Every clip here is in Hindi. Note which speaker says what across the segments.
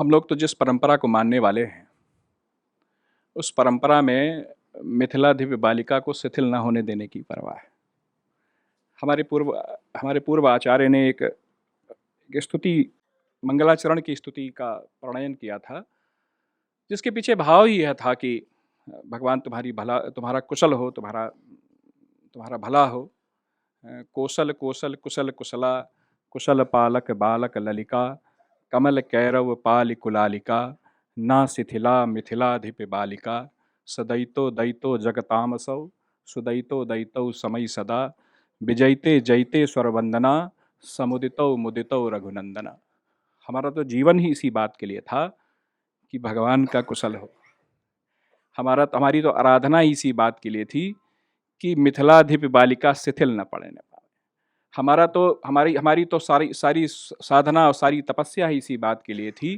Speaker 1: हम लोग तो जिस परंपरा को मानने वाले हैं, उस परंपरा में मिथिलाधिप बालिका को शिथिल न होने देने की परवाह है। हमारे पूर्व हमारे पूर्व आचार्य ने एक स्तुति, मंगलाचरण की स्तुति का प्रणयन किया था, जिसके पीछे भाव ही यह था कि भगवान तुम्हारा कुशल हो, तुम्हारा भला हो। कोसल कोसल कुशल कुशला, कुशल पालक बालक ललिका, कमल कैरव पालि कुलालिका, ना शिथिला मिथिलाधिप बालिका, सदयितो दयितो जगतामसौ, सुदयितो दयितो समय सदा, विजयते जयते स्वरवंदना, समुदितो मुदितो रघुनंदना। हमारा तो जीवन ही इसी बात के लिए था कि भगवान का कुशल हो। हमारी तो आराधना ही इसी बात के लिए थी कि मिथिलाधिप बालिका शिथिल न पड़े न पावे। हमारी तो सारी सारी साधना और सारी तपस्या ही इसी बात के लिए थी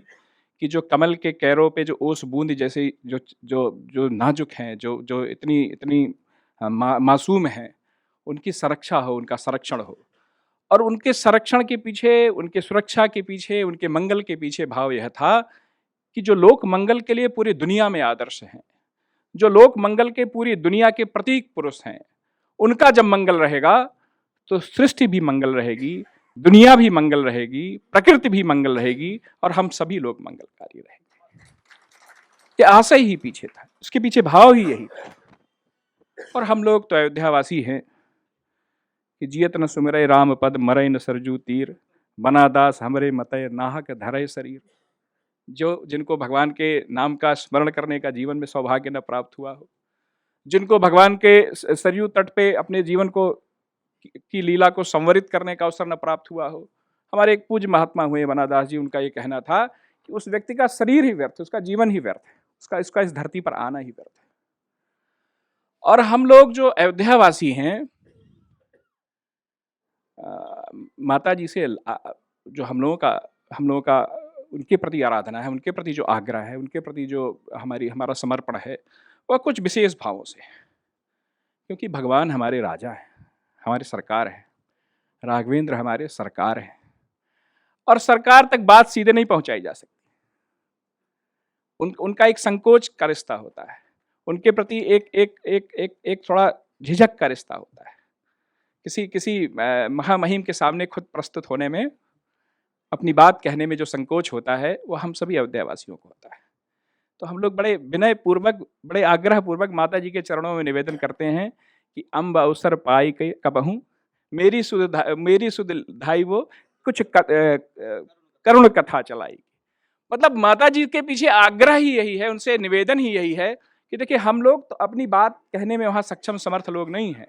Speaker 1: कि जो कमल के कैरों पे जो ओस बूंद जैसे जो जो जो नाजुक हैं, जो जो इतनी इतनी मासूम हैं, उनकी सुरक्षा हो, उनका संरक्षण हो। और उनके संरक्षण के पीछे, उनके सुरक्षा के पीछे, उनके मंगल के पीछे भाव यह था कि जो लोक मंगल के लिए पूरी दुनिया में आदर्श हैं, जो लोक मंगल के पूरी दुनिया के प्रतीक पुरुष हैं, उनका जब मंगल रहेगा तो सृष्टि भी मंगल रहेगी, दुनिया भी मंगल रहेगी, प्रकृति भी मंगल रहेगी और हम सभी लोग मंगलकारी रहेंगे। ये आशय ही पीछे था, उसके पीछे भाव ही यही था। और हम लोग तो अयोध्यावासी हैं कि जियत न सुमिरै राम पद, मरै न सरजू तीर, बना दास हमरे मतय नाहक धरै शरीर। जिनको भगवान के नाम का स्मरण करने का जीवन में सौभाग्य न प्राप्त हुआ हो, जिनको भगवान के सरयू तट पे अपने जीवन को की लीला को संवरित करने का अवसर न प्राप्त हुआ हो। हमारे एक पूज्य महात्मा हुए बनादास जी, उनका ये कहना था कि उस व्यक्ति का शरीर ही व्यर्थ, उसका जीवन ही व्यर्थ है, उसका इस धरती पर आना ही व्यर्थ है। और हम लोग जो अयोध्यावासी हैं, माता जी से जो हम लोगों का उनके प्रति आराधना है, उनके प्रति जो आग्रह है, उनके प्रति जो हमारा समर्पण है, वह कुछ विशेष भावों से है। क्योंकि भगवान हमारे राजा हैं, हमारे सरकार है, राघवेंद्र हमारे सरकार है, और सरकार तक बात सीधे नहीं पहुंचाई जा सकती। उनका एक संकोच का रिश्ता होता है, उनके प्रति एक थोड़ा झिझक का रिश्ता होता है। किसी महामहिम के सामने खुद प्रस्तुत होने में, अपनी बात कहने में जो संकोच होता है, वो हम सभी अयोध्यावासियों को होता है। तो हम लोग बड़े विनय पूर्वक, बड़े आग्रह पूर्वक माता जी के चरणों में निवेदन करते हैं कि अम्ब अवसर पाई के कबहूं, मेरी सुध धाई वो कुछ करुण कथा चलाई। मतलब माता जी के पीछे आग्रह ही यही है, उनसे निवेदन ही यही है कि देखिए, हम लोग तो अपनी बात कहने में वहां सक्षम समर्थ लोग नहीं हैं।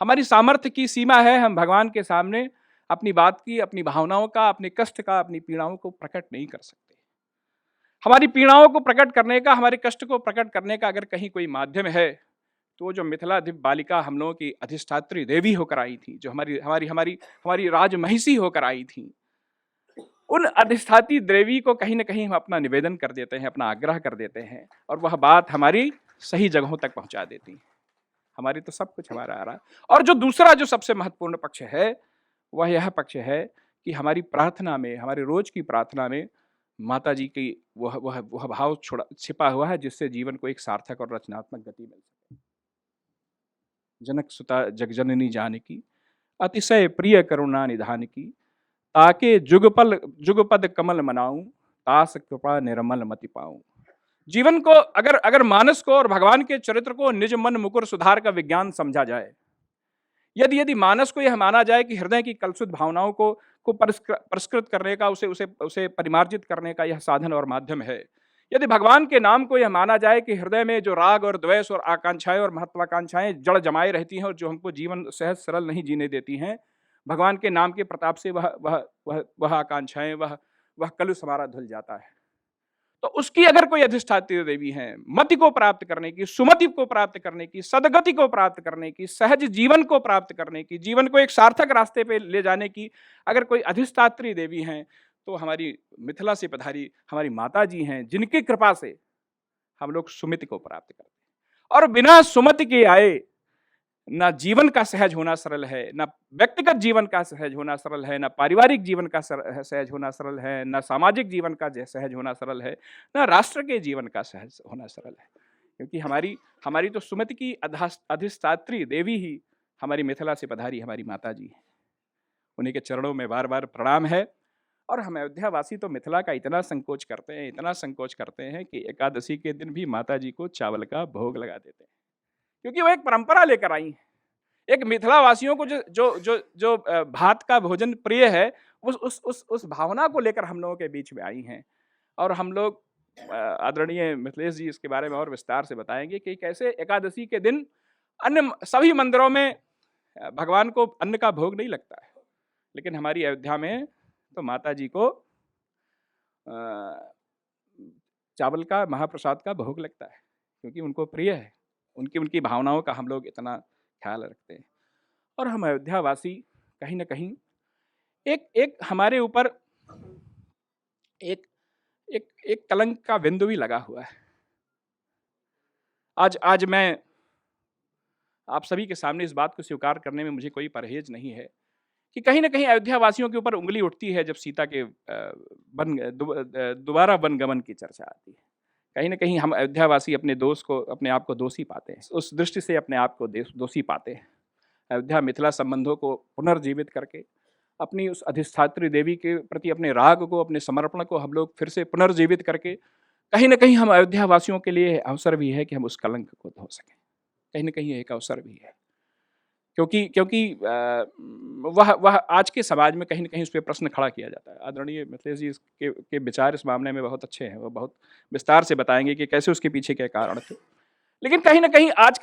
Speaker 1: हमारी सामर्थ्य की सीमा है, हम भगवान के सामने अपनी बात की, अपनी भावनाओं का, अपने कष्ट का, अपनी पीड़ाओं को प्रकट नहीं कर सकते। हमारी पीड़ाओं को प्रकट करने का, हमारे कष्ट को प्रकट करने का अगर कहीं कोई माध्यम है, तो जो मिथिलाधिप बालिका हम लोगों की अधिष्ठात्री देवी होकर आई थी, जो हमारी राजमहिषी होकर आई थी, उन अधिष्ठात्री देवी को कहीं ना कहीं हम अपना निवेदन कर देते हैं, अपना आग्रह कर देते हैं, और वह बात हमारी सही जगहों तक पहुंचा देती है। हमारी तो सब कुछ हमारा आ रहा है। और जो दूसरा, जो सबसे महत्वपूर्ण पक्ष है, वह यह पक्ष है कि हमारी प्रार्थना में, हमारे रोज की प्रार्थना में माता जी की वह भाव छिपा हुआ है, जिससे जीवन को एक सार्थक और रचनात्मक गति मिल सके। जनक सुता जगजननी जानकी, अतिशय प्रिय करुणा निधान की, ताके जुगपद कमल मनाऊं, तास कृपा निर्मल मति पाऊं। जीवन को अगर मानस को और भगवान के चरित्र को निज मन मुकुर सुधार का विज्ञान समझा जाए, यदि मानस को यह माना जाए कि हृदय की कलुषित भावनाओं को परिष्कृत करने का, उसे परिमार्जित करने का यह साधन और माध्यम है, यदि भगवान के नाम को यह माना जाए कि हृदय में जो राग और द्वेष और आकांक्षाएं और महत्वाकांक्षाएं जड़ जमाए रहती हैं और जो हमको जीवन सहज सरल नहीं जीने देती हैं, भगवान के नाम के प्रताप से वह आकांक्षाएं, वह कलुष हमारा धुल जाता है। तो उसकी अगर कोई अधिष्ठात्री देवी है, मति को प्राप्त करने की, सुमति को प्राप्त करने की, सदगति को प्राप्त करने की, सहज जीवन को प्राप्त करने की, जीवन को एक सार्थक रास्ते पे ले जाने की अगर कोई अधिष्ठात्री देवी हैं, तो हमारी मिथिला से पधारी हमारी माता जी हैं, जिनकी कृपा से हम लोग सुमति को प्राप्त करते हैं। और बिना सुमति के आए ना जीवन का सहज होना सरल है, ना व्यक्तिगत जीवन का सहज होना सरल है, ना पारिवारिक जीवन का सहज होना सरल है, ना सामाजिक जीवन का सहज होना सरल है, ना राष्ट्र के जीवन का सहज होना सरल है। क्योंकि हमारी हमारी तो सुमति की अधिष्ठात्री देवी ही हमारी मिथिला से पधारी हमारी माता जी हैं। उन्हीं के चरणों में बार बार प्रणाम है। और हम अयोध्यावासी तो मिथिला का इतना संकोच करते हैं, इतना संकोच करते हैं कि एकादशी के दिन भी माता जी को चावल का भोग लगा देते हैं, क्योंकि वो एक परंपरा लेकर आई है। एक मिथिला वासियों को जो जो जो जो भात का भोजन प्रिय है, उस भावना को लेकर हम लोगों के बीच में आई हैं। और हम लोग आदरणीय मिथिलेश जी इसके बारे में और विस्तार से बताएंगे कि कैसे एकादशी के दिन अन्य सभी मंदिरों में भगवान को अन्न का भोग नहीं लगता है, लेकिन हमारी अयोध्या में तो माता जी को चावल का महाप्रसाद का भोग लगता है, क्योंकि उनको प्रिय है। उनकी भावनाओं का हम लोग इतना ख्याल रखते हैं। और हम अयोध्यावासी कहीं ना कहीं एक हमारे ऊपर एक एक एक कलंक का बिंदु भी लगा हुआ है। आज मैं आप सभी के सामने इस बात को स्वीकार करने में मुझे कोई परहेज नहीं है कि कहीं ना कहीं अयोध्या वासियों के ऊपर उंगली उठती है जब सीता के दोबारा वनगमन की चर्चा आती है। कहीं ना कहीं हम अयोध्यावासी अपने दोष को, अपने आप को दोषी पाते हैं, उस दृष्टि से अपने आप को दोषी पाते हैं। अयोध्या मिथिला संबंधों को पुनर्जीवित करके अपनी उस अधिष्ठात्री देवी के प्रति अपने राग को, अपने समर्पण को हम लोग फिर से पुनर्जीवित करके कहीं ना कहीं हम अयोध्या वासियों के लिए अवसर भी है कि हम उस कलंक को धो सकें। कहीं ना कहीं एक अवसर भी है, क्योंकि वह आज के समाज में कहीं ना कहीं उस पर प्रश्न खड़ा किया जाता है। आदरणीय मिथिलेश जी के विचार इस मामले में बहुत अच्छे हैं, वो बहुत विस्तार से बताएंगे कि कैसे उसके पीछे क्या कारण थे। लेकिन कहीं ना कहीं आज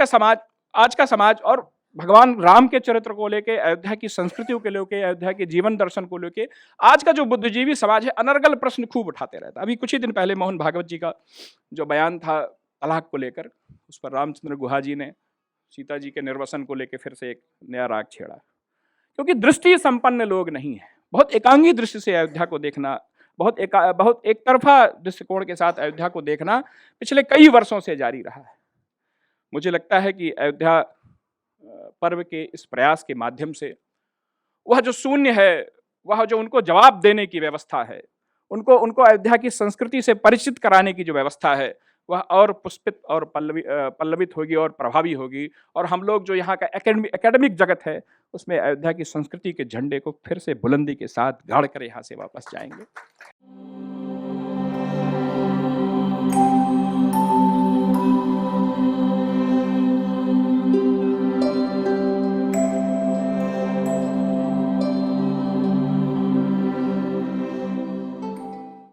Speaker 1: का समाज और भगवान राम के चरित्र को लेके, अयोध्या की संस्कृतियों के लेके, अयोध्या के जीवन दर्शन को लेके आज का जो बुद्धिजीवी समाज है अनर्गल प्रश्न खूब उठाते रहता है। अभी कुछ ही दिन पहले मोहन भागवत जी का जो बयान था तलाक को लेकर, उस पर रामचंद्र गुहा जी ने सीता जी के निर्वसन को लेकर फिर से एक नया राग छेड़ा, क्योंकि दृष्टि संपन्न लोग नहीं है। बहुत एकांगी दृष्टि से अयोध्या को देखना, बहुत एक तरफा दृष्टिकोण के साथ अयोध्या को देखना पिछले कई वर्षों से जारी रहा है। मुझे लगता है कि अयोध्या पर्व के इस प्रयास के माध्यम से वह जो शून्य है, वह जो उनको जवाब देने की व्यवस्था है, उनको अयोध्या की संस्कृति से परिचित कराने की जो व्यवस्था है, वह और पुष्पित और पल्लवित होगी और प्रभावी होगी। और हम लोग जो यहाँ का एकेडमिक जगत है, उसमें अयोध्या की संस्कृति के झंडे को फिर से बुलंदी के साथ गाड़ कर यहाँ से वापस जाएंगे।